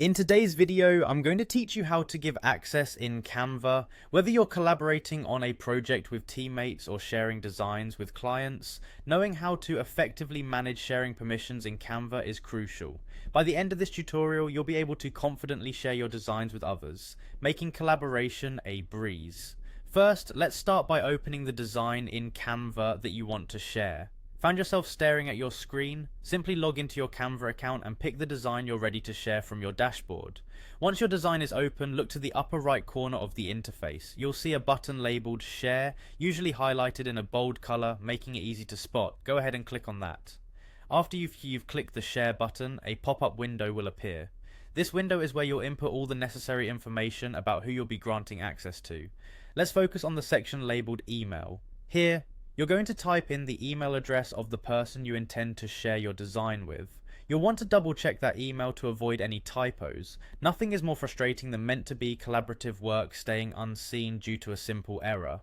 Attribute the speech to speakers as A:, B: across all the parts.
A: In today's video, I'm going to teach you how to give access in Canva. Whether you're collaborating on a project with teammates or sharing designs with clients, knowing how to effectively manage sharing permissions in Canva is crucial. By the end of this tutorial, you'll be able to confidently share your designs with others, making collaboration a breeze. First, let's start by opening the design in Canva that you want to share. Found yourself staring at your screen? Simply log into your Canva account and pick the design you're ready to share from your dashboard. Once your design is open, look to the upper right corner of the interface. You'll see a button labeled Share, usually highlighted in a bold color, making it easy to spot. Go ahead and click on that. After you've clicked the Share button, a pop-up window will appear. This window is where you'll input all the necessary information about who you'll be granting access to. Let's focus on the section labeled Email. Here, you're going to type in the email address of the person you intend to share your design with. You'll want to double check that email to avoid any typos. Nothing is more frustrating than meant to be collaborative work staying unseen due to a simple error.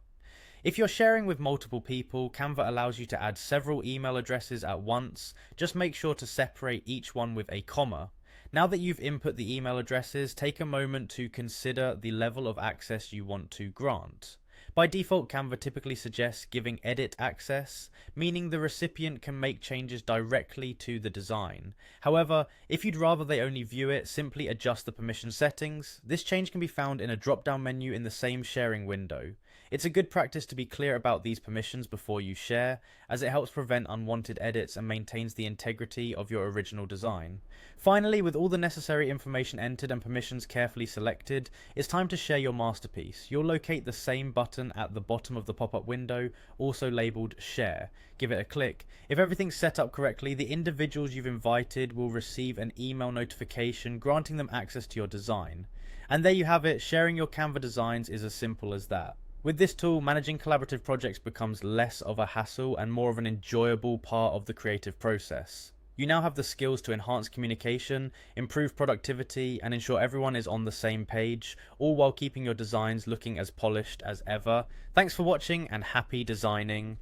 A: If you're sharing with multiple people, Canva allows you to add several email addresses at once. Just make sure to separate each one with a comma. Now that you've input the email addresses, take a moment to consider the level of access you want to grant. By default, Canva typically suggests giving edit access, meaning the recipient can make changes directly to the design. However, if you'd rather they only view it, simply adjust the permission settings. This change can be found in a drop-down menu in the same sharing window. It's a good practice to be clear about these permissions before you share, as it helps prevent unwanted edits and maintains the integrity of your original design. Finally, with all the necessary information entered and permissions carefully selected, it's time to share your masterpiece. You'll locate the same button at the bottom of the pop-up window, also labeled Share. Give it a click. If everything's set up correctly, the individuals you've invited will receive an email notification granting them access to your design. And there you have it, sharing your Canva designs is as simple as that. With this tool, managing collaborative projects becomes less of a hassle and more of an enjoyable part of the creative process. You now have the skills to enhance communication, improve productivity, and ensure everyone is on the same page, all while keeping your designs looking as polished as ever. Thanks for watching and happy designing.